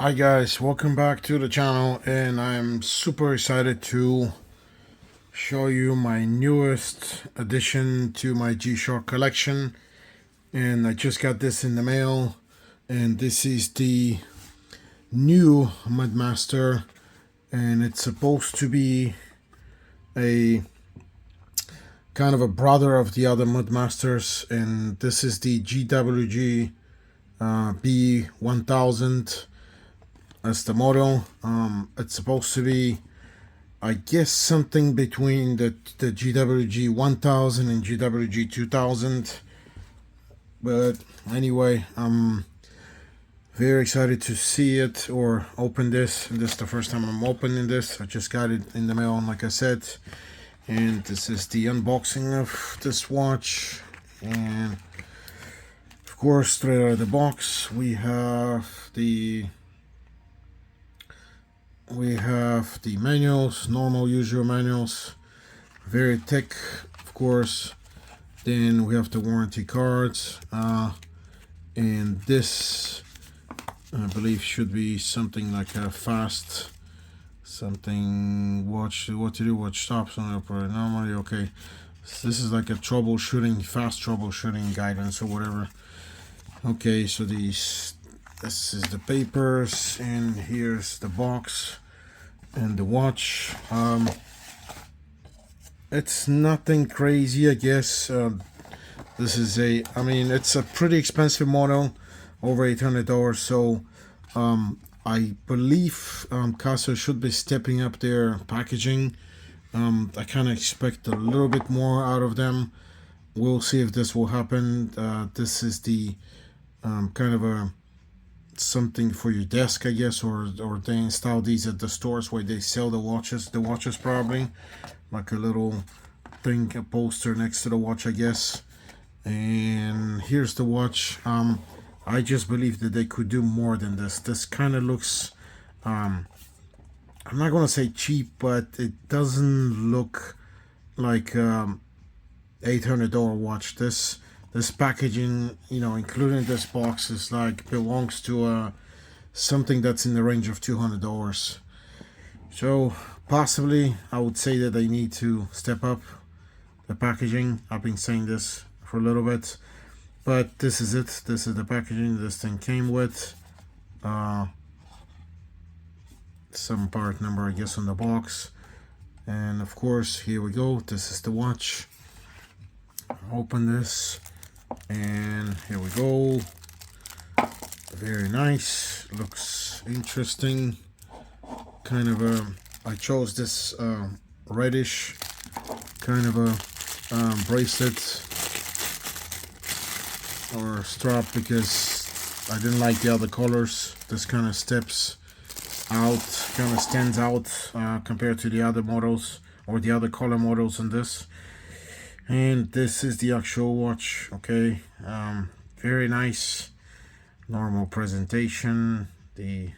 Hi guys, welcome back to the channel, and I'm super excited to show you my newest addition to my G-Shock collection. And I just got this in the mail, and this is the new Mudmaster, and it's supposed to be a kind of a brother of the other Mudmasters, and this is the GWGB1000 as the model. It's supposed to be, I guess, something between the GWG1000 and GWG2000. But anyway, I'm very excited to see it or open this. This is the first time I'm opening this. I just got it in the mail, like I said. And this is the unboxing of this watch. And of course, straight out of the box, we have the manuals, normal usual manuals, very thick, of course. Then we have the warranty cards, and this I believe should be something like a fast something watch, what to do, what stops on operate normally. Okay, so this is like a troubleshooting, fast troubleshooting guidance or whatever. Okay, so this is the papers, and here's the box and the watch. It's nothing crazy, I guess. This is it's a pretty expensive model, over $800. So I believe Casio should be stepping up their packaging. I kind of expect a little bit more out of them. We'll see if this will happen. This is the kind of a something for your desk, I guess, or they install these at the stores where they sell the watches probably, like a little thing, a poster next to the watch, I guess. And here's the watch. I just believe that they could do more than this. This kind of looks, I'm not gonna say cheap, but it doesn't look like $800 watch. This packaging, including this box, is like belongs to something that's in the range of $200. So possibly I would say that they need to step up the packaging. I've been saying this for a little bit, but this is it. This is the packaging this thing came with. Some part number, I guess, on the box. And of course, here we go. This is the watch. Open this, and here we go. Very nice, looks interesting. Kind of a, I chose this reddish kind of a bracelet or strap because I didn't like the other colors. This kind of steps out, kind of stands out compared to the other models or the other color models in this. And this is the actual watch. Okay, very nice, normal presentation. The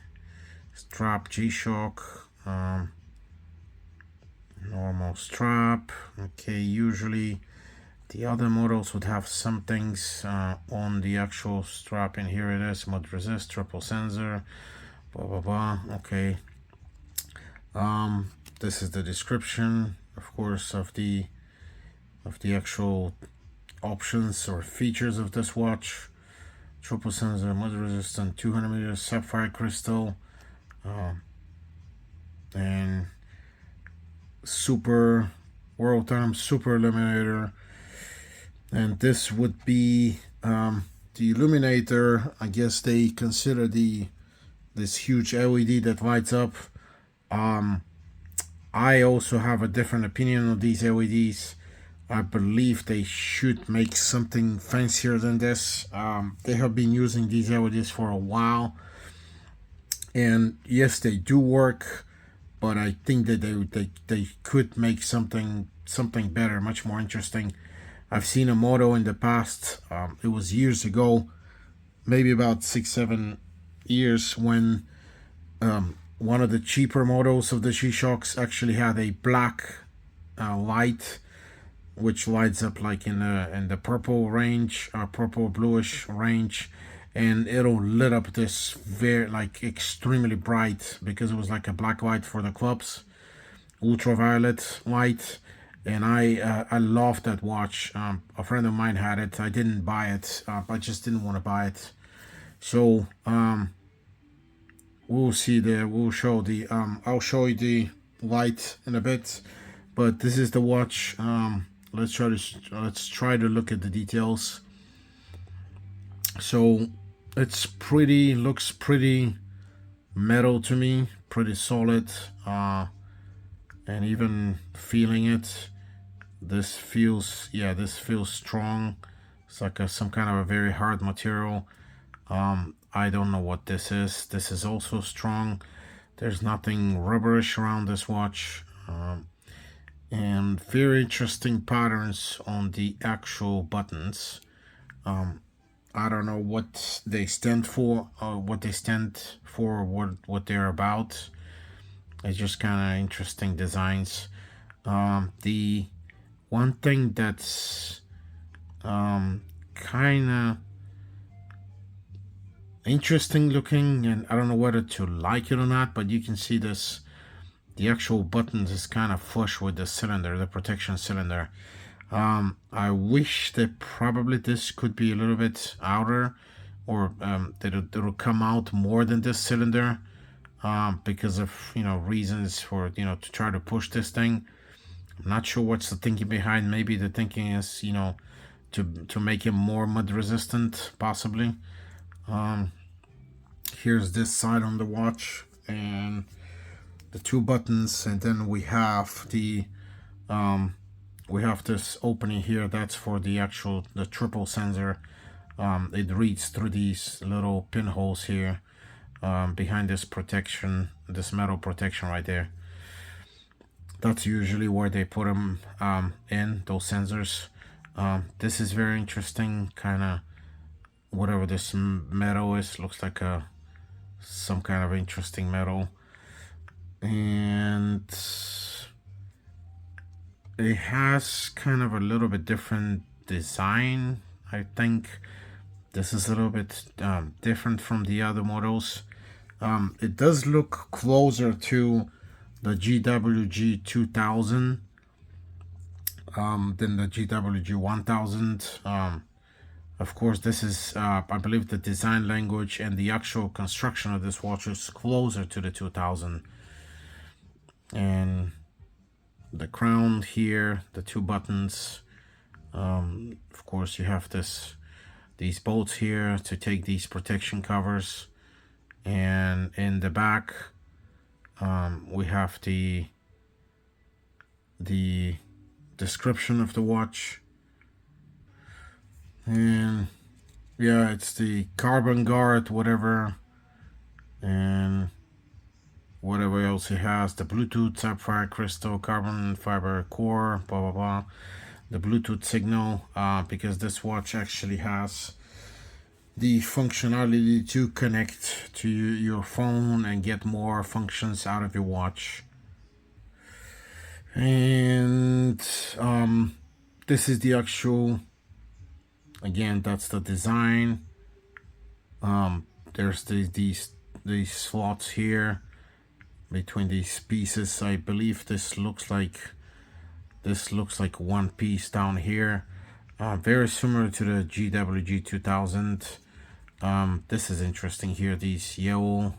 strap, G-Shock, normal strap. Okay, usually the other models would have some things on the actual strap, and here it is: mud resist, triple sensor, blah blah blah. Okay, this is the description, of course, of the actual options or features of this watch. Triple sensor, mud resistant, 200 meters, sapphire crystal, and super world time super illuminator. And this would be the illuminator. I guess they consider this huge LED that lights up. I also have a different opinion on these LEDs. I believe they should make something fancier than this. They have been using these LEDs for a while, and yes, they do work, but I think that they could make something better, much more interesting. I've seen a model in the past. It was years ago, maybe about 6-7 years, when one of the cheaper models of the G-Shocks actually had a black light, which lights up like in the purple range, purple bluish range, and it'll lit up this very like extremely bright, because it was like a black light for the clubs, ultraviolet light. And I love that watch. A friend of mine had it. I didn't buy it. I just didn't want to buy it. So we'll see the we'll show the I'll show you the light in a bit, but this is the watch. Let's try to look at the details. So it's pretty, looks pretty metal to me, pretty solid, and even feeling it, this feels, yeah, this feels strong. It's like some kind of a very hard material. I don't know what this is. This is also strong. There's nothing rubberish around this watch. And very interesting patterns on the actual buttons. I don't know what they stand for, or what they're about. It's just kind of interesting designs. The one thing that's kind of interesting looking, and I don't know whether to like it or not, but you can see this, the actual buttons is kind of flush with the cylinder, the protection cylinder. I wish that probably this could be a little bit outer, or that it'll come out more than this cylinder, because of, you know, reasons for, you know, to try to push this thing. I'm not sure what's the thinking behind. Maybe the thinking is, you know, to make it more mud resistant, possibly. Here's this side on the watch, and the two buttons, and then we have the this opening here. That's for the triple sensor. It reads through these little pinholes here, behind this protection, this metal protection right there. That's usually where they put them in, those sensors. This is very interesting, kind of, whatever this metal is, looks like some kind of interesting metal. And it has kind of a little bit different design. I think this is a little bit different from the other models. It does look closer to the GWG1000 than the GWG1000. Of course, this is, I believe, the design language and the actual construction of this watch is closer to the 2000. And the crown here, the two buttons. Of course, you have these bolts here to take these protection covers, and in the back, we have the description of the watch. And yeah, it's the carbon guard, whatever, and whatever else it has, the Bluetooth, sapphire crystal, carbon fiber core, blah blah blah, the Bluetooth signal, because this watch actually has the functionality to connect to your phone and get more functions out of your watch. And this is the actual, again, that's the design. There's these slots here between these pieces. I believe this looks like one piece down here, very similar to the GWG2000. This is interesting here, these yellow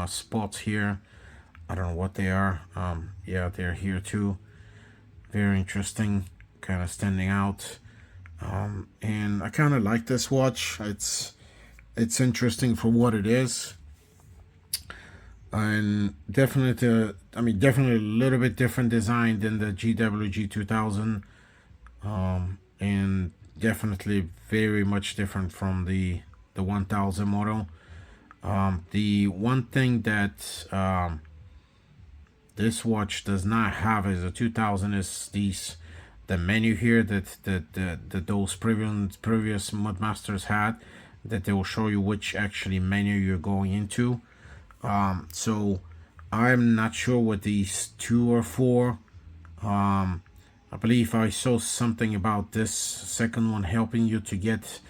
spots here. I don't know what they are. Yeah, they're here too. Very interesting, kind of standing out. And I kind of like this watch. It's interesting for what it is, and definitely, definitely a little bit different design than the GWG2000, and definitely very much different from the 1000 model. The one thing that this watch does not have as a 2000 is the menu here that those previous Mudmasters had, that they will show you which actually menu you're going into. So I'm not sure what these two are for. I believe I saw something about this second one helping you to get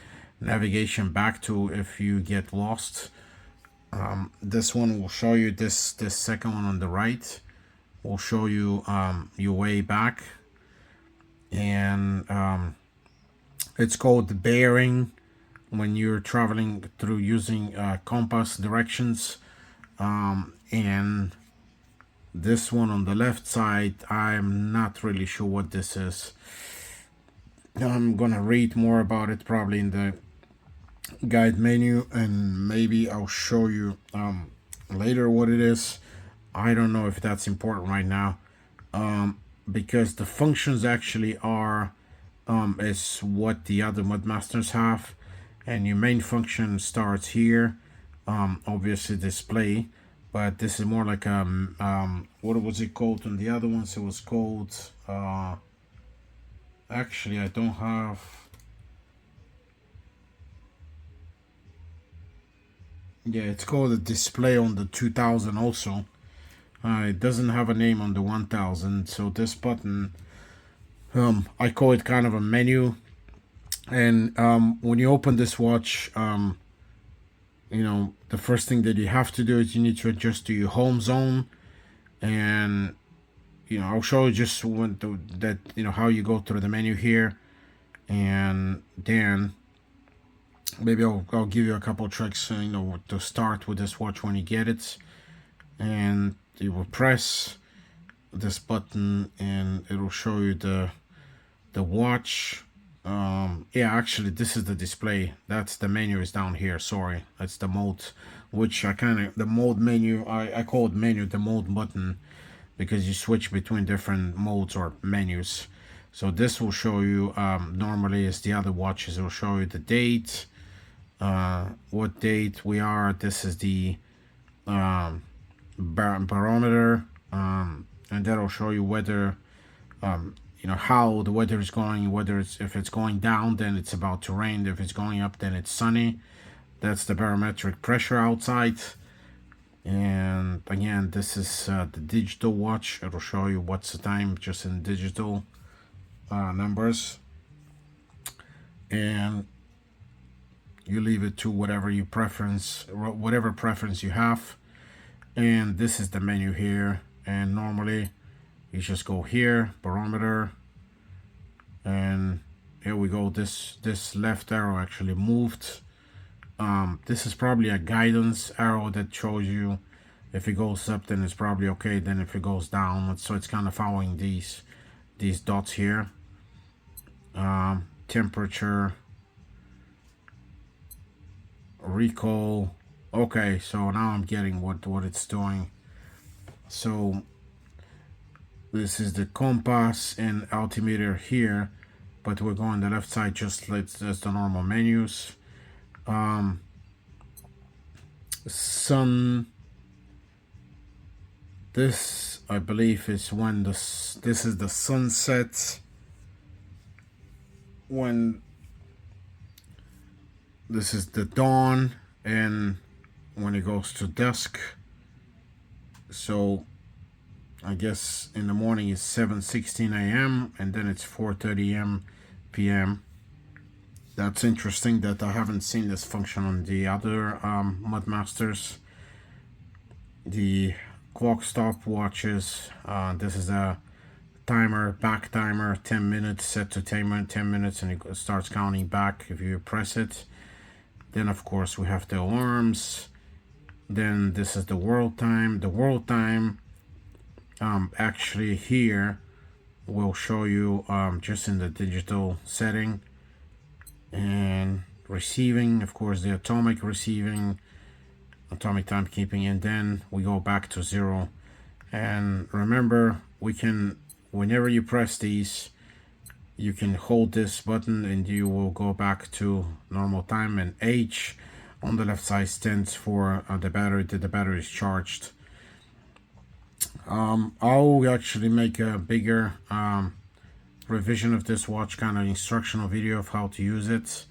navigation back to if you get lost. This one will show you this second one on the right will show you your way back, and it's called the bearing when you're traveling through using compass directions. And this one on the left side, I'm not really sure what this is. I'm gonna read more about it probably in the guide menu, and maybe I'll show you later what it is. I don't know if that's important right now, because the functions actually are is what the other Mudmasters have, and your main function starts here. Obviously display, but this is more like what was it called on the other ones? It was called actually I don't have. Yeah, it's called a display on the 2000 also. It doesn't have a name on the 1000. So this button, I call it kind of a menu. And when you open this watch, you know, the first thing that you have to do is you need to adjust to your home zone. And, you know, I'll show you just that, you know, how you go through the menu here. And then maybe I'll give you a couple of tricks, you know, to start with this watch when you get it. And you will press this button and it will show you the watch. Yeah, actually this is the display. That's the menu is down here. Sorry, that's the mode, which I kind of the mode menu. I call it menu, the mode button, because you switch between different modes or menus. So this will show you normally as the other watches. It will show you the date, what date we are. This is the barometer, and that'll show you whether you know how the weather is going, whether it's if it's going down then it's about to rain, if it's going up then it's sunny. That's the barometric pressure outside. And again, this is the digital watch. It'll show you what's the time just in digital numbers, and you leave it to whatever you preference, whatever preference you have. And this is the menu here, and normally you just go here, barometer, and here we go. This left arrow actually moved. This is probably a guidance arrow that shows you if it goes up then it's probably okay, then if it goes down, so it's kind of following these dots here. Temperature, recall. Okay, so now I'm getting what it's doing. So this is the compass and altimeter here, but we're going the left side just like as the normal menus. Sun. This I believe is when this is the sunset. When this is the dawn, and when it goes to dusk. So I guess in the morning it's 7:16 a.m. and then it's 4:30 p.m. That's interesting that I haven't seen this function on the other Mudmasters. The clock stop watches. This is a timer, back timer, 10 minutes, set to timer 10 minutes, and it starts counting back if you press it. Then of course we have the alarms. Then this is the world time. The world time actually here will show you just in the digital setting. And receiving, of course, the atomic receiving, atomic timekeeping, and then we go back to 0. And remember, we can, whenever you press these, you can hold this button and you will go back to normal time. And H on the left side stands for the battery, that the battery is charged. I'll actually make a bigger revision of this watch, kind of instructional video of how to use it.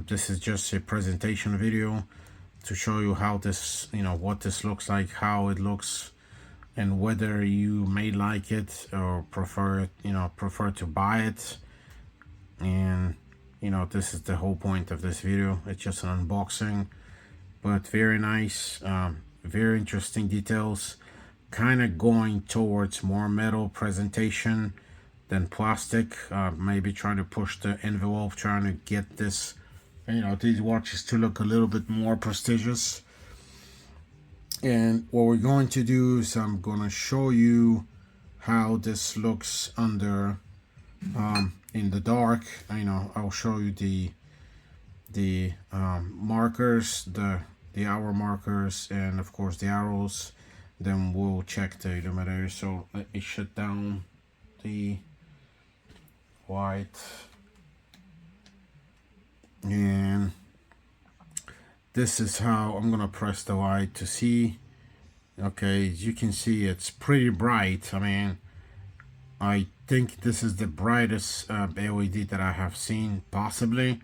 This is just a presentation video to show you how this, you know, what this looks like, how it looks, and whether you may like it or prefer, you know, prefer to buy it. And you know, this is the whole point of this video. It's just an unboxing, but very nice, very interesting details, kind of going towards more metal presentation than plastic. Maybe trying to push the envelope, trying to get this, you know, these watches to look a little bit more prestigious. And what we're going to do is I'm going to show you how this looks under in the dark. You know, I'll show you the markers, the hour markers, and of course the arrows. Then we'll check the illuminator. So let me shut down the white, and this is how I'm gonna press the light to see. Okay, as you can see, it's pretty bright. I mean, I think this is the brightest LED that I have seen, possibly.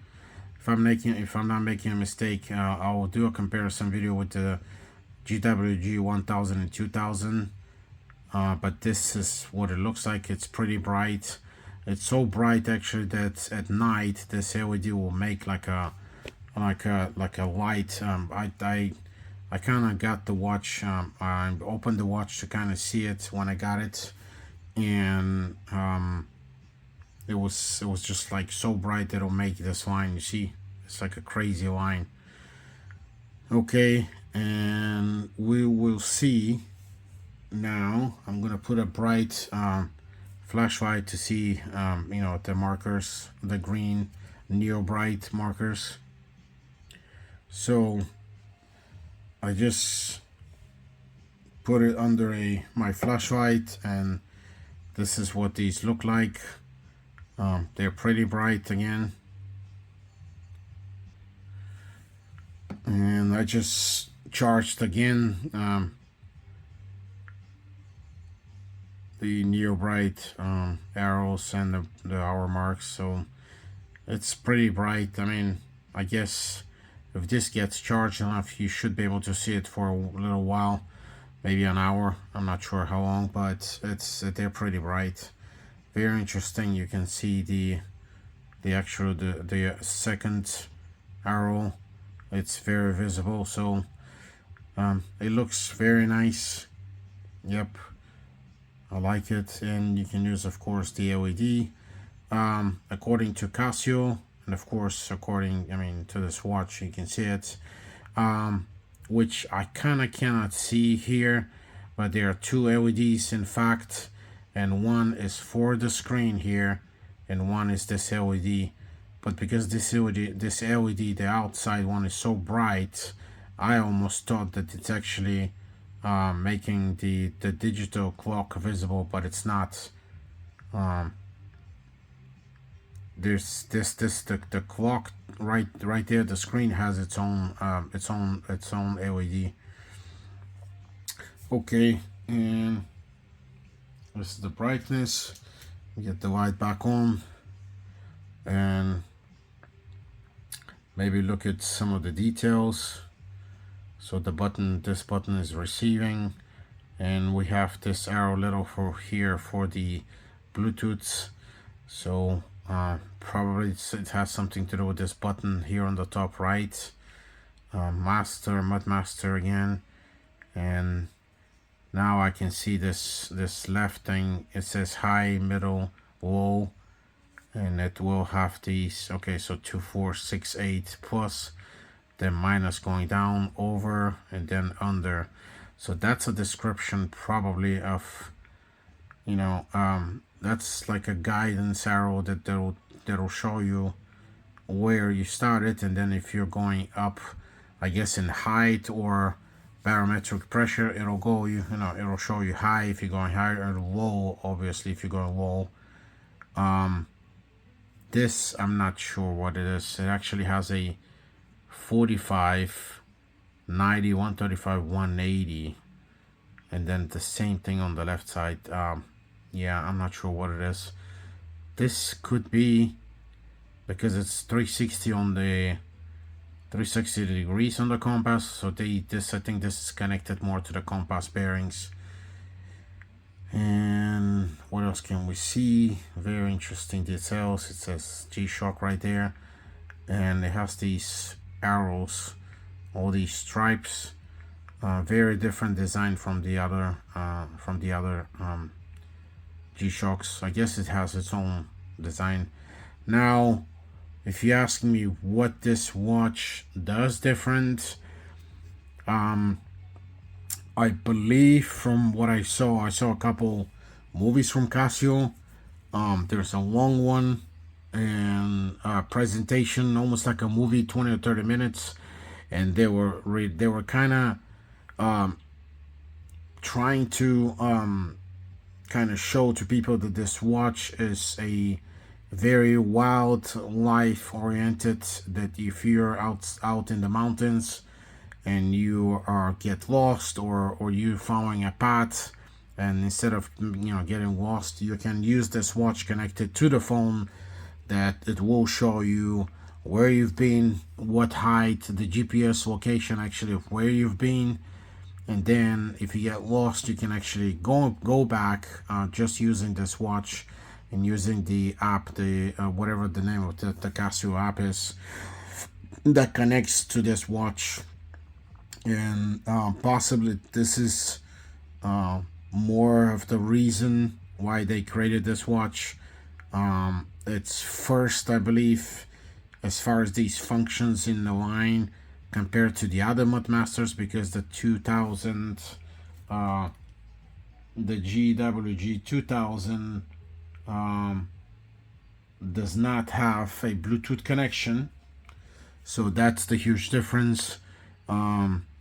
If I'm not making a mistake, I will do a comparison video with the GWG1000 and 2000. But this is what it looks like. It's pretty bright. It's so bright actually that at night this LED will make like a light. I kind of got the watch. I opened the watch to kind of see it when I got it, and it was just like so bright that it'll make this line. You see, it's like a crazy line. Okay, and we will see now. I'm gonna put a bright flashlight to see, you know, the markers, the green neo bright markers. So I just put it under my flashlight, and this is what these look like. They're pretty bright again, and I just charged again the neo bright arrows and the hour marks. So it's pretty bright. I mean, I guess if this gets charged enough, you should be able to see it for a little while, maybe an hour. I'm not sure how long, but they're pretty bright. Very interesting. You can see the actual the second arrow. It's very visible. So it looks very nice. Yep, I like it. And you can use, of course, the LED according to Casio. And of course, according, I mean, to this watch, you can see it, which I kind of cannot see here, but there are two LEDs, in fact, and one is for the screen here, and one is this LED. But because this LED, the outside one, is so bright, I almost thought that it's actually making the digital clock visible, but it's not. There's the clock right there. The screen has its own LED. Okay, and this is the brightness. We get the light back on, and maybe look at some of the details. So the button, this button is receiving, and we have this arrow little for here for the Bluetooth. So probably it has something to do with this button here on the top right. Mudmaster again, and now I can see this left thing. It says high, middle, low, and it will have these. Okay, so 2, 4, 6, 8 plus, then minus going down, over, and then under. So that's a description probably of, you know, that's like a guidance arrow that'll show you where you started, and then if you're going up, I guess in height or barometric pressure, it'll go it'll show you high if you're going higher, or low obviously if you're going low. This, I'm not sure what it is. It actually has a 45, 90, 135, 180, and then the same thing on the left side. Yeah, I'm not sure what it is. This could be because it's 360 on the 360 degrees on the compass. So I think this is connected more to the compass bearings. And what else can we see? Very interesting details. It says G-Shock right there. and it has these arrows, all these stripes. Very different design from the other G-Shocks. I guess it has its own design. Now, if you ask me what this watch does different, I believe from what I saw a couple movies from Casio. There's a long one and a presentation, almost like a movie, 20 or 30 minutes, and they were kind of trying to kind of show to people that this watch is a very wildlife oriented, that if you're out in the mountains and you get lost, or you following a path, and instead of getting lost, you can use this watch connected to the phone, that it will show you where you've been, what height, the GPS location actually of where you've been. And then if you get lost, you can actually go back just using this watch and using the app, the whatever the name of the Casio app is, that connects to this watch. And possibly this is more of the reason why they created this watch. It's first, I believe, as far as these functions in the line compared to the other Mudmasters, because the 2000, the GWG1000 does not have a Bluetooth connection, so that's the huge difference.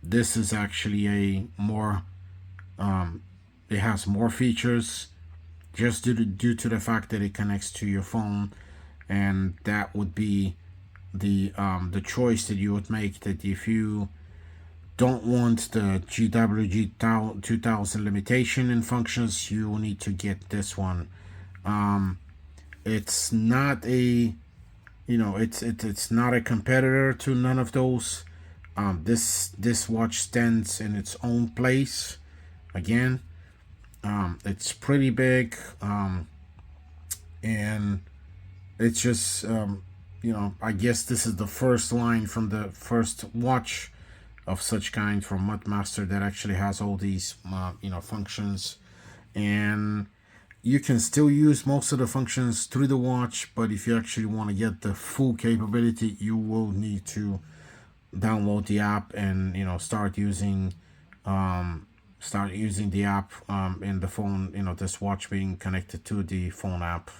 This is actually a more, it has more features, just due to the fact that it connects to your phone, and that would be the choice that you would make, that if you don't want the GWG1000 limitation in functions, you need to get this one. It's not a, it's not a competitor to none of those. This watch stands in its own place. Again, it's pretty big, and it's just I guess this is the first line from the first watch of such kind from Mudmaster that actually has all these functions. And you can still use most of the functions through the watch, but if you actually want to get the full capability, you will need to download the app and start using the app in the phone, this watch being connected to the phone app.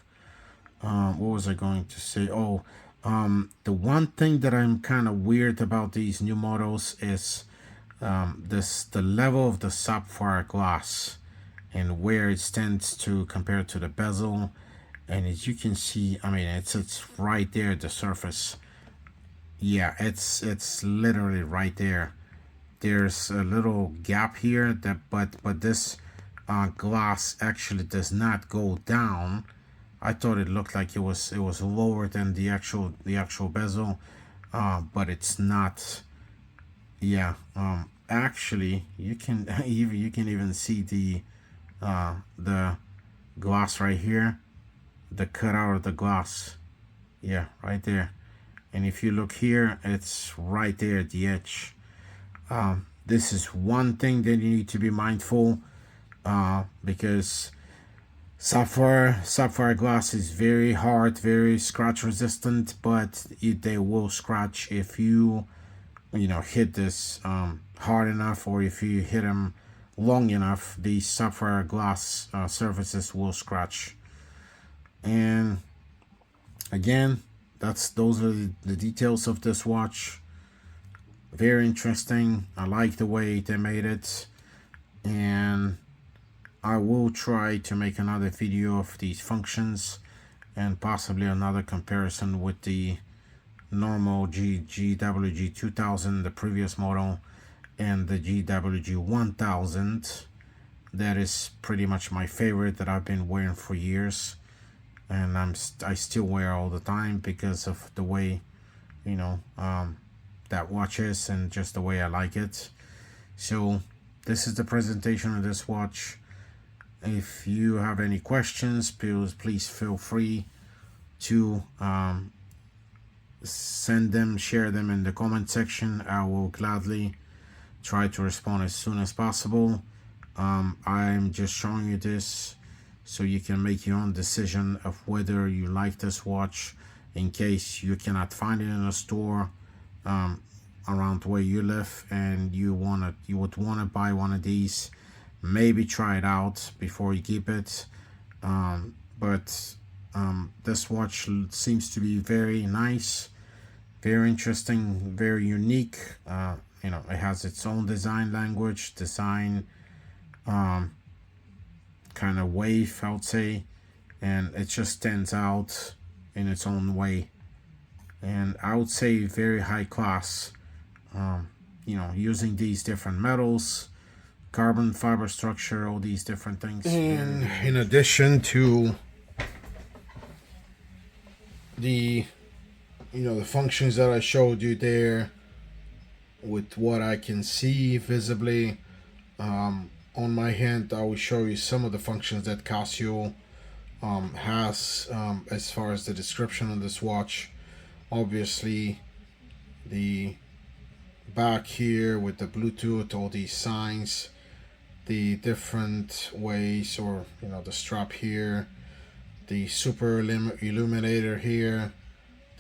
What was I going to say? Oh, the one thing that I'm kind of weird about these new models is the level of the sapphire glass and where it stands to compared to the bezel. And as you can see, I mean, it's right there at the surface. Yeah, it's literally right there. There's a little gap here, but this glass actually does not go down. I thought it looked like it was lower than the actual bezel, but it's not. Yeah, actually, you can even see the glass right here, the cutout of the glass. Yeah, right there. And if you look here, it's right there at the edge. This is one thing that you need to be mindful, because sapphire glass is very hard, very scratch resistant, but they will scratch if you hit this hard enough, or if you hit them long enough. These sapphire glass surfaces will scratch. And again, those are the details of this watch. Very interesting. I like the way they made it, and I will try to make another video of these functions and possibly another comparison with the normal GWG2000, the previous model, and the GWG1000. That is pretty much my favorite, that I've been wearing for years, and I still wear all the time because of the way that watch is, and just the way I like it. So this is the presentation of this watch. If you have any questions, please feel free to send them, share them in the comment section. I will gladly try to respond as soon as possible. I'm just showing you this so you can make your own decision of whether you like this watch. In case you cannot find it in a store around where you live, and you would want to buy one of these, maybe try it out before you keep it. But this watch seems to be very nice, very interesting, very unique. You know, it has its own design language, design kind of wave, I would say, and it just stands out in its own way. And I would say very high class. You know, using these different metals, carbon fiber structure, all these different things. And in addition to the, you know, the functions that I showed you there, with what I can see visibly on my hand, I will show you some of the functions that Casio has as far as the description of this watch. Obviously, the back here with the Bluetooth, all these signs, the different ways, or you know, the strap here, the super illuminator here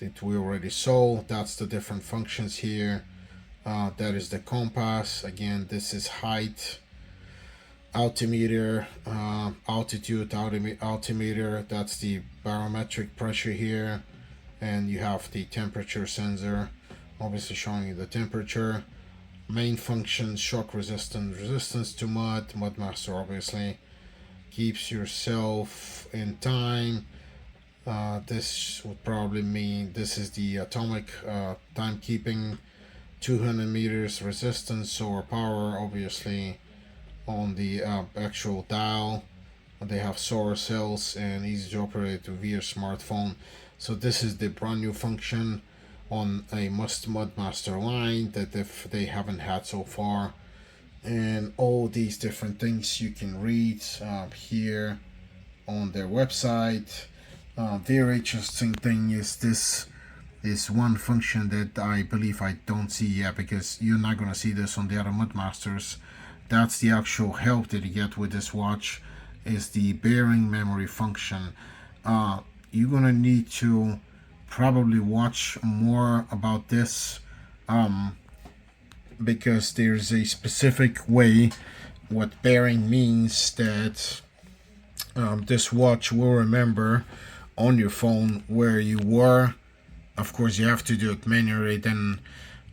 that we already saw. That's the different functions here. That is the compass. Again, this is height, altimeter, altitude altimeter. That's the barometric pressure here, and you have the temperature sensor, obviously showing you the temperature. Main functions: shock resistance, resistance to mud. Mudmaster obviously keeps yourself in time. This would probably mean this is the atomic timekeeping. 200 meters resistance or power, obviously on the actual dial. They have solar cells and easy to operate via smartphone. So this is the brand new function on a Mudmaster line that if they haven't had so far. And all these different things you can read here on their website. Very interesting thing is this is one function that I believe I don't see yet, because you're not going to see this on the other Mudmasters. That's the actual help that you get with this watch, is the bearing memory function. You're going to need to probably watch more about this because there's a specific way what bearing means that this watch will remember on your phone where you were. Of course, you have to do it manually. Then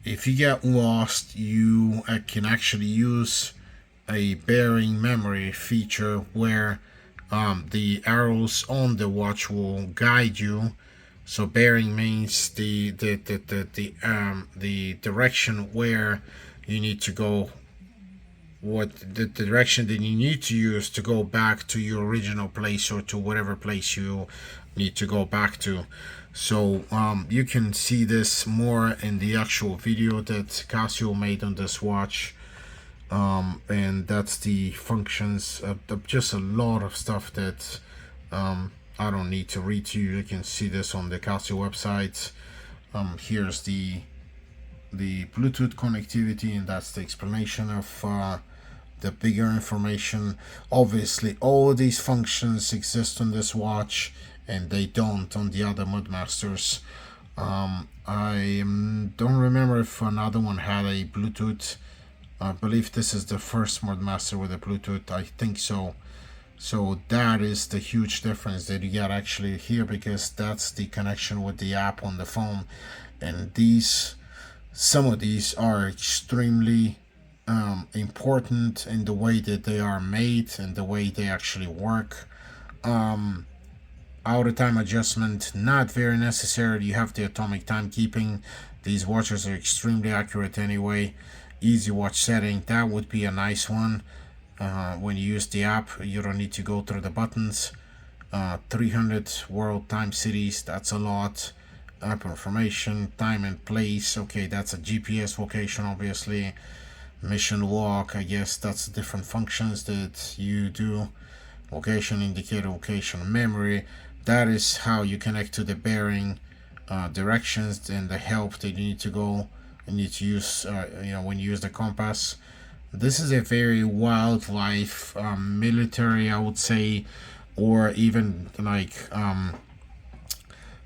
if you get lost, you can actually use a bearing memory feature where the arrows on the watch will guide you. So bearing means the direction where you need to go, what the direction that you need to use to go back to your original place, or to whatever place you need to go back to. So you can see this more in the actual video that Casio made on this watch. And that's the functions of just a lot of stuff that I don't need to read to you. You can see this on the Casio website. Here's the Bluetooth connectivity, and that's the explanation of the bigger information. Obviously, all of these functions exist on this watch, and they don't on the other Mudmasters. I don't remember if another one had a Bluetooth. I believe this is the first Mudmaster with a Bluetooth. I think so. So that is the huge difference that you get actually here, because that's the connection with the app on the phone. And some of these are extremely important in the way that they are made and the way they actually work. Out of time adjustment, not very necessary. You have the atomic timekeeping. These watches are extremely accurate anyway. Easy watch setting, that would be a nice one. When you use the app, you don't need to go through the buttons. 300 world time cities, that's a lot. App information, time and place, okay, that's a GPS location, obviously. Mission walk, I guess that's different functions that you do. Location indicator, location memory, that is how you connect to the bearing directions and the help that you need to go. You need to use, when you use the compass. This is a very wildlife, military, I would say, or even like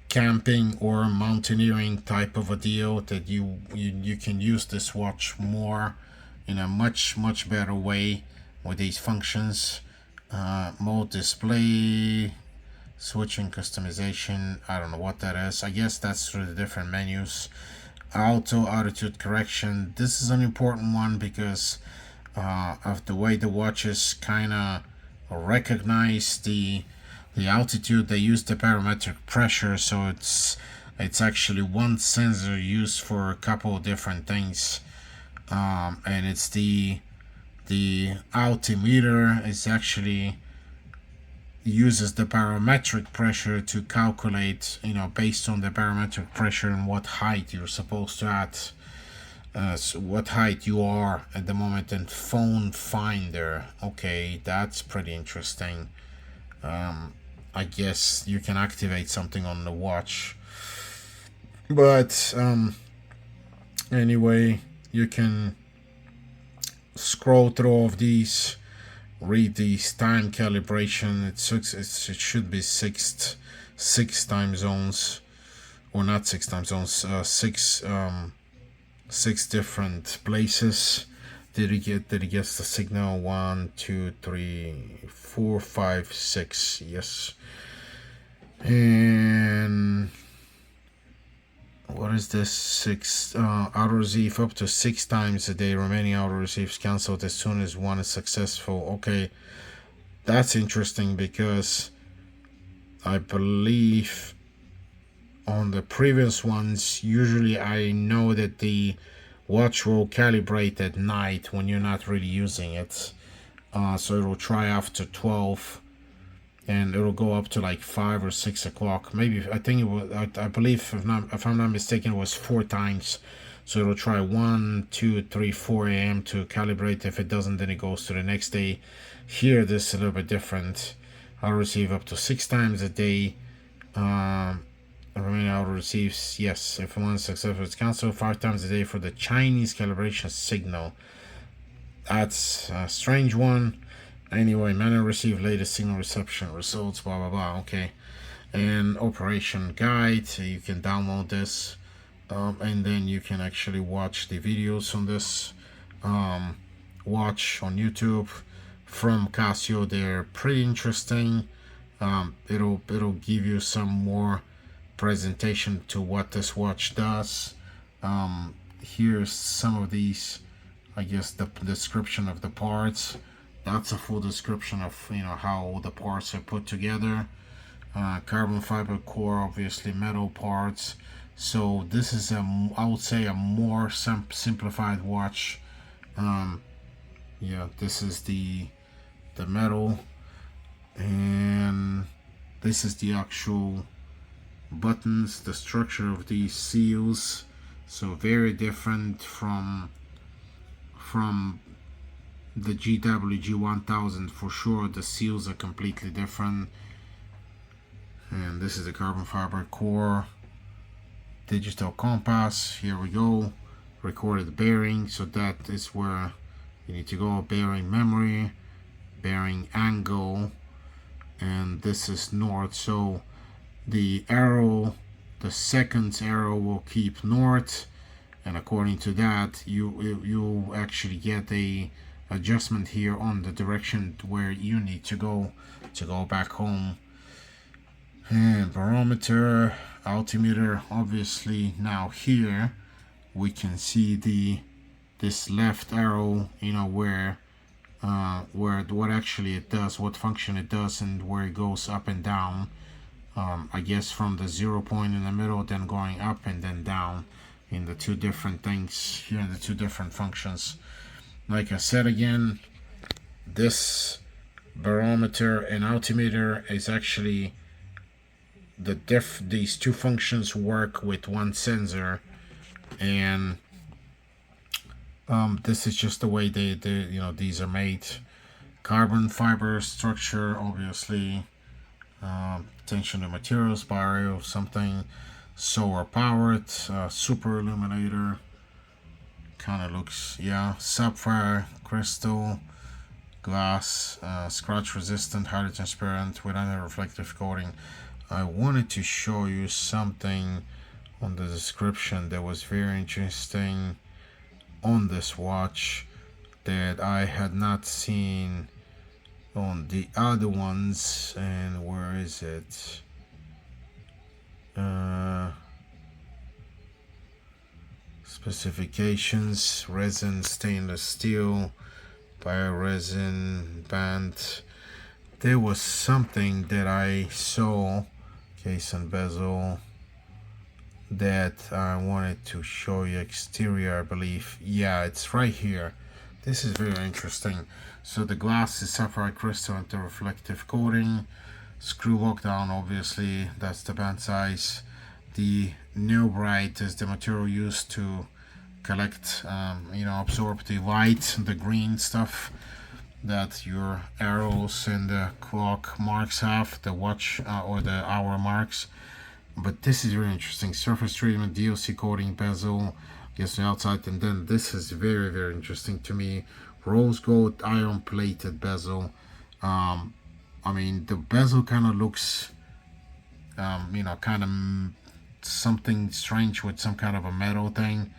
camping or mountaineering type of a deal, that you can use this watch more in a much better way with these functions. Mode display, switching customization, I don't know what that is. I guess that's through the different menus. Auto altitude correction, this is an important one because of the way the watches kind of recognize the altitude. They use the barometric pressure, so it's actually one sensor used for a couple of different things. And it's the altimeter is actually uses the barometric pressure to calculate, based on the barometric pressure and what height you're supposed to at, so what height you are at the moment. And phone finder, okay, that's pretty interesting. I guess you can activate something on the watch, but anyway, you can scroll through all of these, read these time calibration. It should be six time zones, or not 6 time zones, six different places. Did he get the signal? 1, 2, 3, 4, 5, 6. Yes. And what is this? 6 auto receive up to 6 times a day. Remaining auto receives canceled as soon as one is successful. Okay, that's interesting, because I believe on the previous ones, usually I know that the watch will calibrate at night when you're not really using it. So it will try after 12, and it'll go up to like 5 or 6 o'clock. Maybe, I think it was, I believe, if I'm not mistaken, it was 4 times. So it'll try 1, 2, 3, 4 a.m. to calibrate. If it doesn't, then it goes to the next day. Here, this is a little bit different. I'll receive up to 6 times a day. Remaining auto receives, yes, if one is successful, it's canceled. 5 times a day for the Chinese calibration signal. That's a strange one. Anyway, manual receive latest signal reception results, blah blah blah. Okay, and operation guide, you can download this, and then you can actually watch the videos on this watch on YouTube from Casio. They're pretty interesting. It'll give you some more presentation to what this watch does. Here's some of these, I guess, the description of the parts. That's a full description of how the parts are put together. Carbon fiber core, obviously metal parts. So this is I would say a more simplified watch. Yeah, this is the metal, and this is the actual buttons, the structure of these seals. So very different from the GWG1000 for sure. The seals are completely different. And this is the carbon fiber core. Digital compass, here we go. Recorded bearing, so that is where you need to go. Bearing memory, bearing angle, and this is north. So the arrow, the second arrow will keep north, and according to that, you actually get a adjustment here on the direction where you need to go back home. And barometer, altimeter, obviously. Now here we can see this left arrow, where what actually it does, what function it does, and where it goes up and down. I guess from the 0 point in the middle, then going up and then down in the two different things here, in the two different functions. Like I said again, this barometer and altimeter is actually these two functions work with one sensor, and this is just the way these are made. Carbon fiber structure, obviously. Attention to materials, barrier, something. solar powered, super illuminator. Kind of looks, yeah, sapphire crystal glass, scratch resistant, highly transparent with anti-reflective coating. I wanted to show you something on the description that was very interesting on this watch that I had not seen on the other ones. And where is it? Specifications: resin, stainless steel, bioresin band. There was something that I saw, case and bezel, that I wanted to show you. Exterior, I believe. Yeah, it's right here. This is very interesting. So the glass is sapphire crystal anti-reflective coating. Screw lockdown, obviously, that's the band size. The new bright is the material used to collect, absorb the light, the green stuff that your arrows and the clock marks have, the watch or the hour marks. But this is really interesting. Surface treatment, DLC coating, bezel, gets the outside, and then this is very, very interesting to me. Rose gold iron plated bezel. I mean, the bezel kind of looks, kind of something strange with some kind of a metal thing.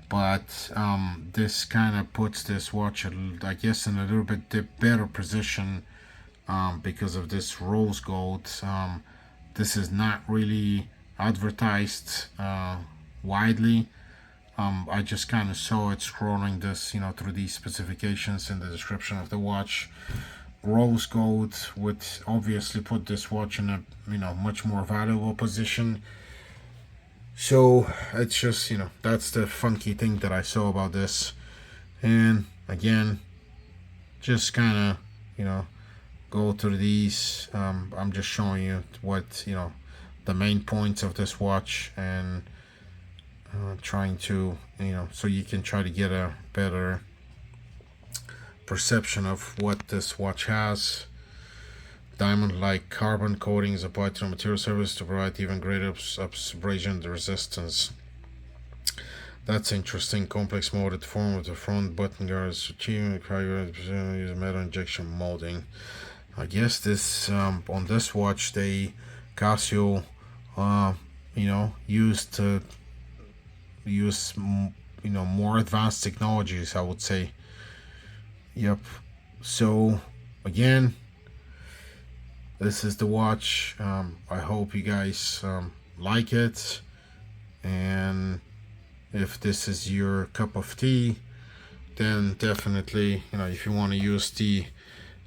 But this kind of puts this watch, I guess, in a little bit better position because of this rose gold. This is not really advertised widely. I just kind of saw it scrolling this, through these specifications in the description of the watch. Rose gold would obviously put this watch in a, much more valuable position. So it's just, that's the funky thing that I saw about this. And again, just kind of, go through these. I'm just showing you what, the main points of this watch, and trying to, so you can try to get a better perception of what this watch has. Diamond-like carbon coating is applied to the material surface to provide even greater abrasion resistance. That's interesting. Complex molded form of the front button guards, achieving use metal injection molding. I guess this on this watch they Casio used to use more advanced technologies, I would say. Yep. So again, this is the watch. I hope you guys like it, and if this is your cup of tea, then definitely, if you want to use the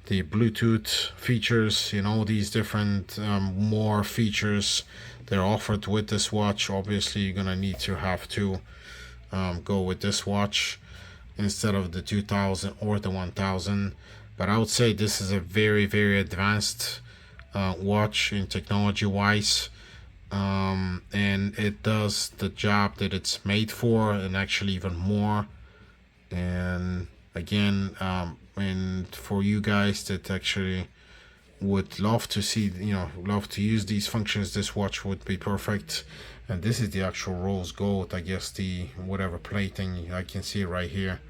Bluetooth features, all these different more features they're offered with this watch, obviously you're gonna need to have to go with this watch instead of the 2000 or the 1000. But I would say this is a very, very advanced watch in technology wise, and it does the job that it's made for, and actually even more. And again, and for you guys that actually would love to see, love to use these functions, this watch would be perfect. And this is the actual rose gold, I guess, the whatever plating. I can see it right here.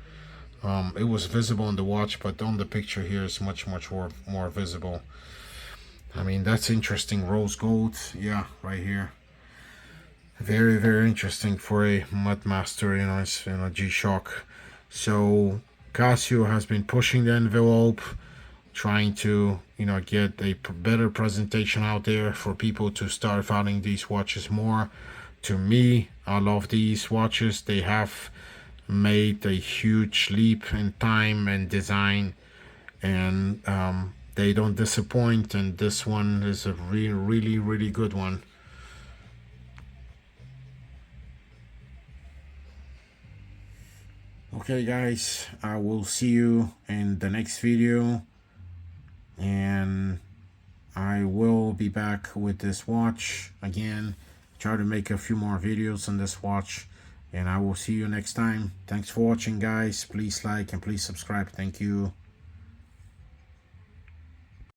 It was visible in the watch, but on the picture here is much more visible. I mean, that's interesting. Rose gold, yeah, right here. Very, very interesting for a Mudmaster, it's G-Shock. So Casio has been pushing the envelope, trying to get a better presentation out there for people to start valuing these watches more. To me, I love these watches. They have made a huge leap in time and design, and they don't disappoint, and this one is a really good one. Okay guys, I will see you in the next video, and I will be back with this watch again, try to make a few more videos on this watch, and I will see you next time. Thanks for watching guys. Please like and please subscribe. Thank you.